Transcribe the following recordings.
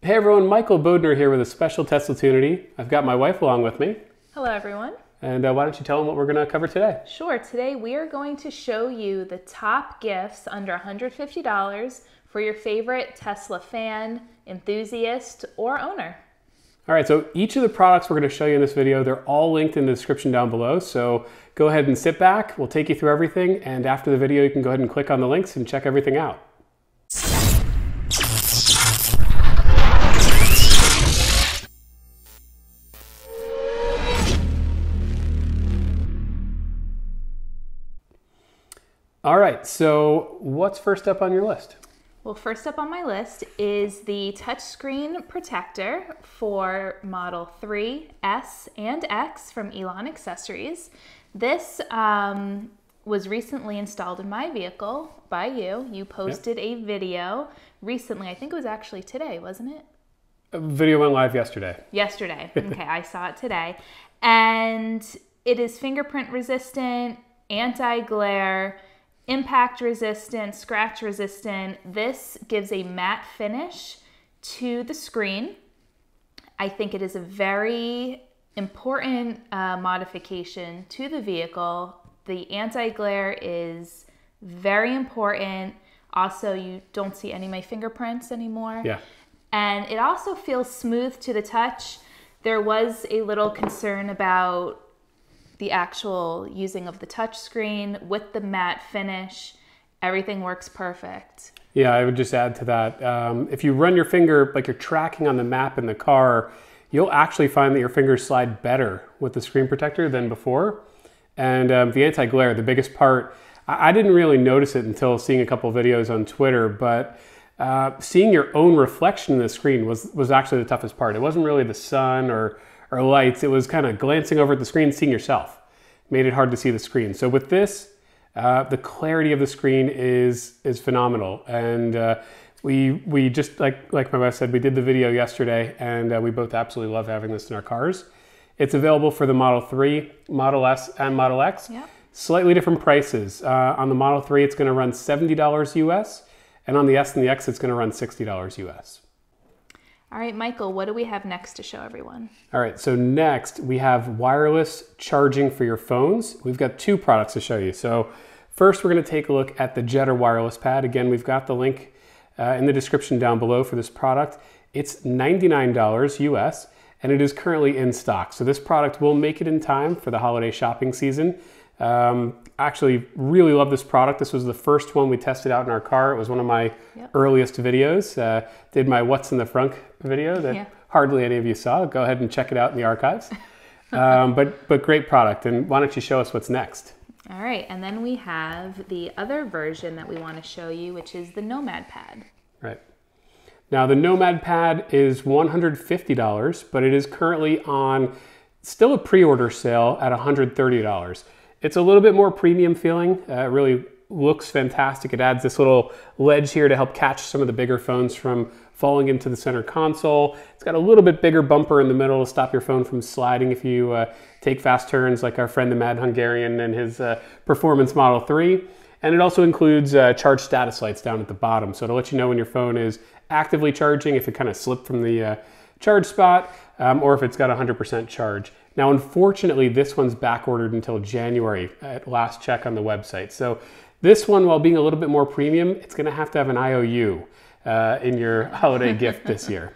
Hey everyone, Michael Bodner here with a special Tesla-tunity. I've got my wife along with me. Hello everyone. And why don't you tell them what we're going to cover today? Sure, today we are going to show you the top gifts under $150 for your favorite Tesla fan, enthusiast, or owner. All right, so each of the products we're going to show you in this video, they're all linked in the description down below. So go ahead and sit back, we'll take you through everything, and after the video you can go ahead and click on the links and check everything out. All right, so what's first up on your list? Well, first up on my list is the touchscreen protector for Model 3, S, and X from ElonAccessories. This was recently installed in my vehicle by you. You posted a video recently. I think it was actually today, wasn't it? A video went live yesterday. Yesterday. Okay, I saw it today. And it is fingerprint resistant, anti-glare, impact resistant, scratch resistant. This gives a matte finish to the screen. I think it is a very important modification to the vehicle. The anti-glare is very important. Also, you don't see any of my fingerprints anymore. Yeah. And it also feels smooth to the touch. There was a little concern about the actual using of the touch screen with the matte finish. Everything works perfect. Yeah, I would just add to that. If you run your finger like you're tracking on the map in the car, you'll actually find that your fingers slide better with the screen protector than before. And the anti-glare, the biggest part, I didn't really notice it until seeing a couple of videos on Twitter, but seeing your own reflection in the screen was actually the toughest part. It wasn't really the sun or lights, it was kind of glancing over at the screen, seeing yourself. Made it hard to see the screen. So with this, the clarity of the screen is phenomenal. And we just, like my wife said, we did the video yesterday, and we both absolutely love having this in our cars. It's available for the Model 3, Model S, and Model X. Yep. Slightly different prices. On the Model 3, it's gonna run $70 US, and on the S and the X, it's gonna run $60 US. All right, Michael, what do we have next to show everyone? All right, so next we have wireless charging for your phones. We've got two products to show you. So first we're gonna take a look at the Jeda wireless pad. Again, we've got the link in the description down below for this product. It's $99 US, and it is currently in stock. So this product will make it in time for the holiday shopping season. Actually really love this product. This was the first one we tested out in our car. It was one of my earliest videos. Did my What's in the Frunk video that hardly any of you saw. Go ahead and check it out in the archives. But great product. And why don't you show us what's next? All right, and then we have the other version that we want to show you, which is the Nomad pad. Right. Now the Nomad pad is $150, but it is currently on still a pre-order sale at $130. It's a little bit more premium feeling. It really looks fantastic. It adds this little ledge here to help catch some of the bigger phones from falling into the center console. It's got a little bit bigger bumper in the middle to stop your phone from sliding if you take fast turns like our friend the Mad Hungarian and his Performance Model 3. And it also includes charge status lights down at the bottom. So to let you know when your phone is actively charging, if it kind of slipped from the charge spot, or if it's got 100% charge. Now, unfortunately, this one's back ordered until January at last check on the website. So this one, while being a little bit more premium, it's gonna have to have an IOU in your holiday gift this year.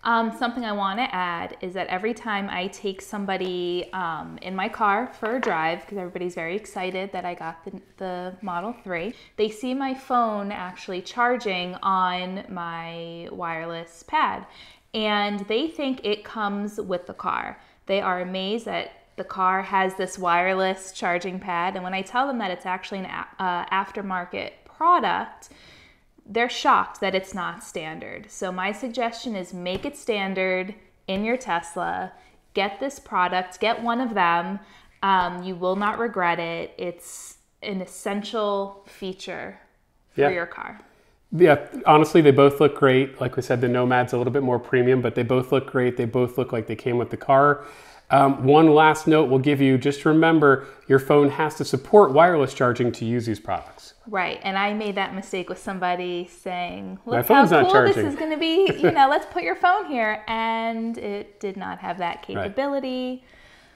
Something I want to add is that every time I take somebody in my car for a drive, because everybody's very excited that I got the Model 3, they see my phone actually charging on my wireless pad, and they think it comes with the car. They are amazed that the car has this wireless charging pad, and when I tell them that it's actually an aftermarket product, they're shocked that it's not standard. So my suggestion is make it standard in your Tesla. Get this product, get one of them. You will not regret it. It's an essential feature for your car. Yeah, honestly, they both look great. Like we said, the Nomad's a little bit more premium, but they both look great. They both look like they came with the car. One last note we'll give you, just remember your phone has to support wireless charging to use these products. Right, and I made that mistake with somebody saying, My look phone's how not cool charging. this is going to be, you know, let's put your phone here, and it did not have that capability.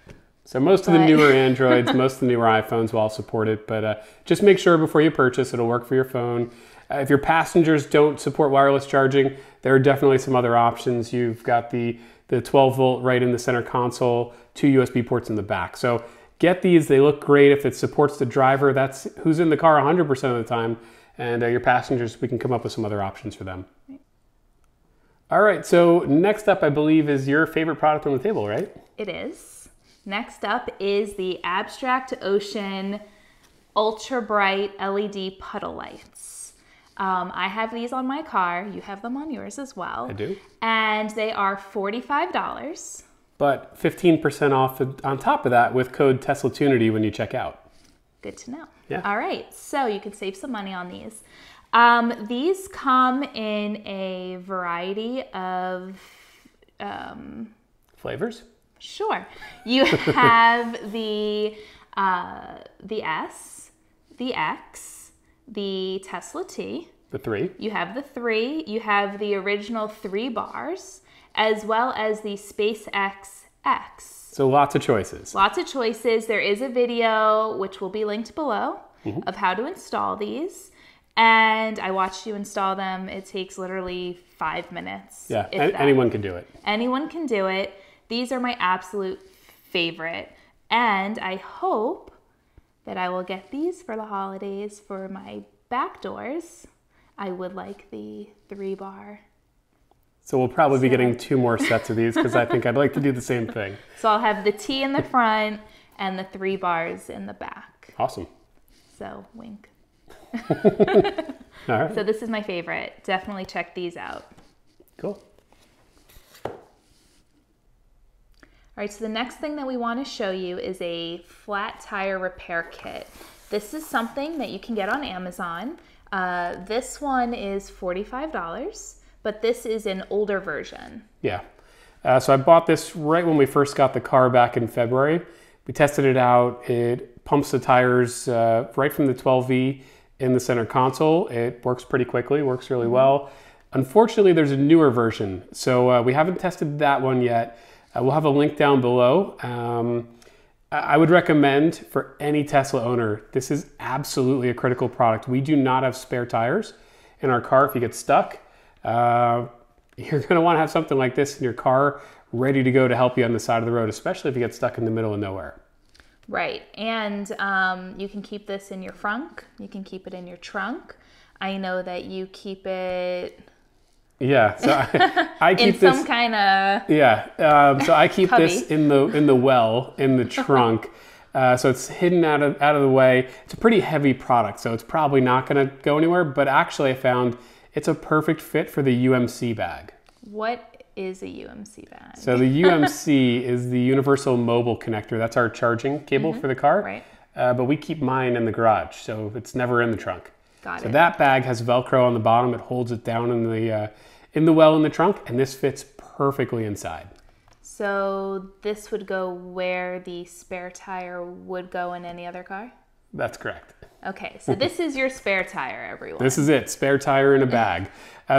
Right. So most of the newer Androids, most of the newer iPhones will all support it, but just make sure before you purchase it'll work for your phone. If your passengers don't support wireless charging, there are definitely some other options. You've got the 12 volt right in the center console, 2 USB ports in the back. So get these, they look great. If it supports the driver, that's who's in the car 100% of the time. And your passengers, we can come up with some other options for them. All right, so next up, I believe, is your favorite product on the table, right? It is. Next up is the Abstract Ocean Ultra Bright LED Puddle Lights. I have these on my car. You have them on yours as well. I do. And they are $45. But 15% off on top of that with code TESLATUNITY when you check out. Good to know. Yeah. All right, so you can save some money on these. These come in a variety of flavors. Sure. You have the S, the X, the Tesla T. The 3. You have the 3. You have the original 3 bars, as well as the SpaceX X. So lots of choices. Lots of choices. There is a video, which will be linked below, of how to install these. And I watched you install them. It takes literally 5 minutes. Yeah, anyone can do it. Anyone can do it. These are my absolute favorite. And I hope that I will get these for the holidays for my back doors. I would like the 3 bar. So we'll probably be getting 2 more sets of these because I think I'd like to do the same thing. So I'll have the T in the front and the 3 bars in the back. Awesome. So wink. All right. So this is my favorite. Definitely check these out. Cool. All right, so the next thing that we want to show you is a flat tire repair kit. This is something that you can get on Amazon. This one is $45, but this is an older version. Yeah. So I bought this right when we first got the car back in February. We tested it out. It pumps the tires right from the 12V in the center console. It works pretty quickly, works really well. Unfortunately, there's a newer version. So we haven't tested that one yet. We'll have a link down below. I would recommend for any Tesla owner, this is absolutely a critical product. We do not have spare tires in our car if you get stuck. You're gonna wanna have something like this in your car ready to go to help you on the side of the road, especially if you get stuck in the middle of nowhere. Right, and you can keep this in your frunk. You can keep it in your trunk. I know that you keep it... Yeah, so I keep in this some kind of so I keep cubby. this in the trunk, so it's hidden out of the way. It's a pretty heavy product, so it's probably not going to go anywhere. But actually, I found it's a perfect fit for the UMC bag. What is a UMC bag? So the UMC is the Universal Mobile Connector. That's our charging cable for the car. Right. But we keep mine in the garage, so it's never in the trunk. Got it. So that bag has Velcro on the bottom. It holds it down in the well in the trunk, and this fits perfectly inside. So this would go where the spare tire would go in any other car? That's correct. Okay, so this is your spare tire, everyone. This is it, spare tire in a bag.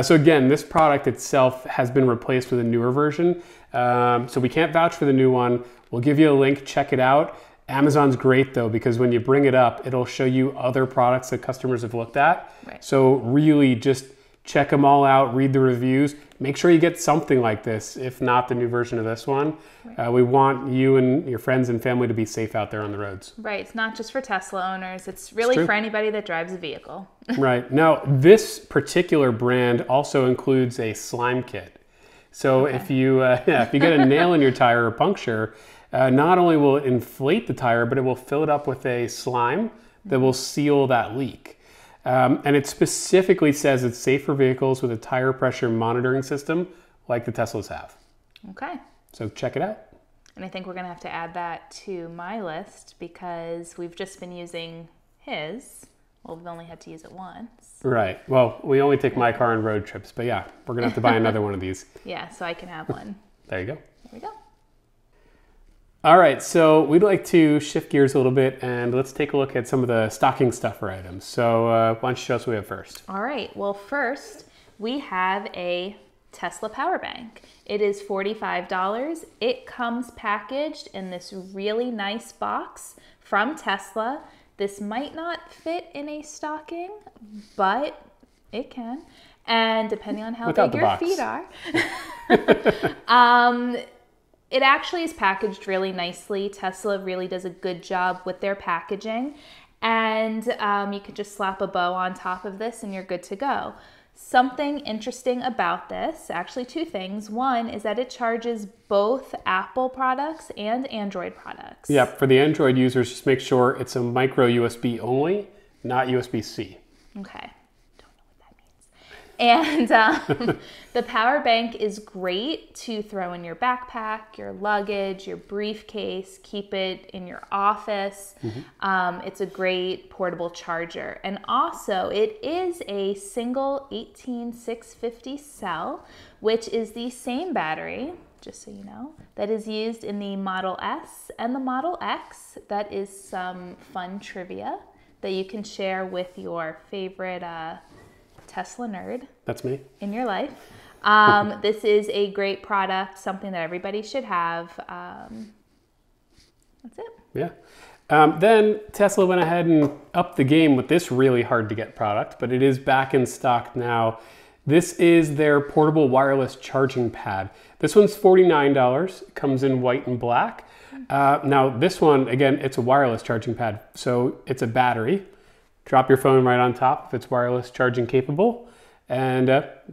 So again, this product itself has been replaced with a newer version. So we can't vouch for the new one. We'll give you a link, check it out. Amazon's great though, because when you bring it up, it'll show you other products that customers have looked at. Right. So really just check them all out, read the reviews, make sure you get something like this, if not the new version of this one. Right. We want you and your friends and family to be safe out there on the roads. Right, it's not just for Tesla owners, it's really for anybody that drives a vehicle. Right, now this particular brand also includes a slime kit. So if you get a nail in your tire or puncture, not only will it inflate the tire, but it will fill it up with a slime that will seal that leak. And it specifically says it's safe for vehicles with a tire pressure monitoring system like the Teslas have. Okay. So check it out. And I think we're gonna have to add that to my list because we've just been using his Well, we've only had to use it once. Right. Well, we only take my car on road trips, but yeah, we're going to have to buy another one of these. Yeah, so I can have one. There you go. There we go. All right, so we'd like to shift gears a little bit and let's take a look at some of the stocking stuffer items. So why don't you show us what we have first? All right, well first we have a Tesla Powerbank. It is $45. It comes packaged in this really nice box from Tesla. This might not fit in a stocking, but it can. And depending on how Without big the your box. feet are. It actually is packaged really nicely. Tesla really does a good job with their packaging. And you could just slap a bow on top of this and you're good to go. Something interesting about this, actually two things. One is that it charges both Apple products and Android products. Yep, for the Android users, just make sure it's a micro USB only, not USB-C. Okay. And the power bank is great to throw in your backpack, your luggage, your briefcase, keep it in your office. It's a great portable charger. And also it is a single 18650 cell, which is the same battery, just so you know, that is used in the Model S and the Model X. That is some fun trivia that you can share with your favorite Tesla nerd. That's me. In your life. This is a great product, something that everybody should have. That's it. Yeah. Then Tesla went ahead and upped the game with this really hard to get product, but it is back in stock now. This is their portable wireless charging pad. This one's $49. It comes in white and black. Now this one, again, it's a wireless charging pad. So it's a battery. Drop your phone right on top if it's wireless charging capable, and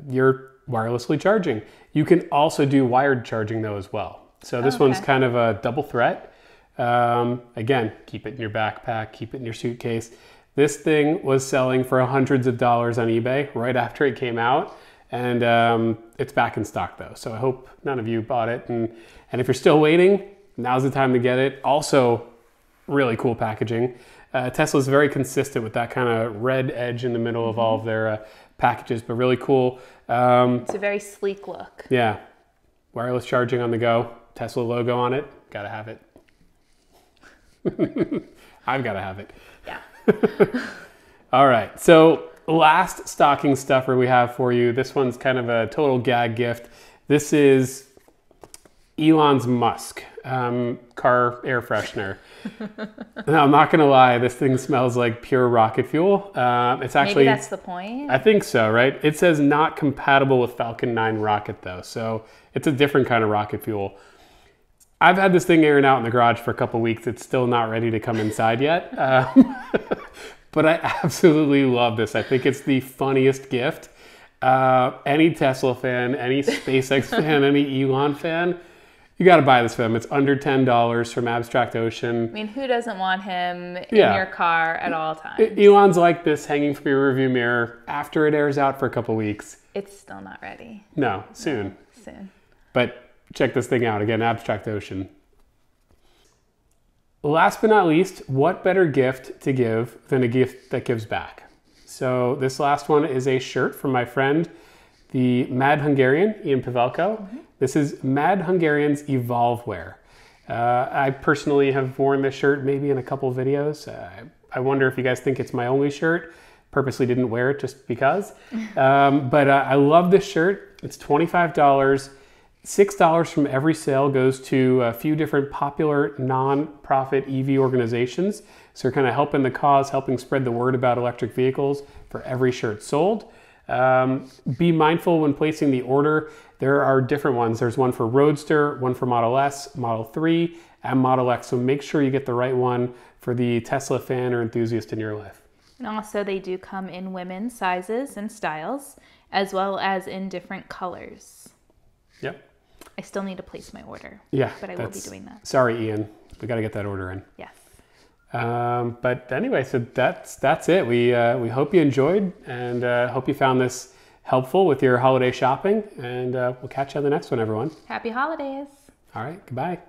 you're wirelessly charging. You can also do wired charging though as well. So this one's kind of a double threat. Again, keep it in your backpack, keep it in your suitcase. This thing was selling for hundreds of dollars on eBay right after it came out, and it's back in stock though. So I hope none of you bought it, and if you're still waiting, now's the time to get it. Also, really cool packaging. Tesla's very consistent with that kind of red edge in the middle of all of their packages, but really cool. It's a very sleek look. Yeah. Wireless charging on the go. Tesla logo on it. Gotta have it. I've gotta have it. Yeah. All right. So last stocking stuffer we have for you. This one's kind of a total gag gift. This is Elon Musk car air freshener. Now, I'm not gonna lie, this thing smells like pure rocket fuel. It's actually, maybe that's the point. I think so, right? It says not compatible with Falcon 9 rocket though, so it's a different kind of rocket fuel. I've had this thing airing out in the garage for a couple weeks. It's still not ready to come inside yet, but I absolutely love this. I think it's the funniest gift. Any Tesla fan, any SpaceX fan, any Elon fan, you got to buy this for them. It's under $10 from Abstract Ocean. I mean, who doesn't want him in your car at all times? Elon's like this hanging from your rearview mirror after it airs out for a couple weeks. It's still not ready. No, soon. No, soon. But check this thing out. Again, Abstract Ocean. Last but not least, what better gift to give than a gift that gives back? So this last one is a shirt from my friend, the Mad Hungarian, Ian Pavelko. This is Mad Hungarian's EVOLVEwear. I personally have worn this shirt maybe in a couple videos. I wonder if you guys think it's my only shirt. Purposely didn't wear it just because. But I love this shirt. It's $25. $6 from every sale goes to a few different popular non-profit EV organizations. So you're kind of helping the cause, helping spread the word about electric vehicles for every shirt sold. Be mindful when placing the order. There are different ones. There's one for Roadster, one for Model S, Model 3, and Model X. So make sure you get the right one for the Tesla fan or enthusiast in your life. And also they do come in women's sizes and styles, as well as in different colors. Yep. I still need to place my order. Yeah. But I will be doing that. Sorry, Ian. We got to get that order in. Yes. But anyway, so that's it. We hope you enjoyed and hope you found this helpful with your holiday shopping. And we'll catch you on the next one, everyone. Happy holidays. All right. Goodbye.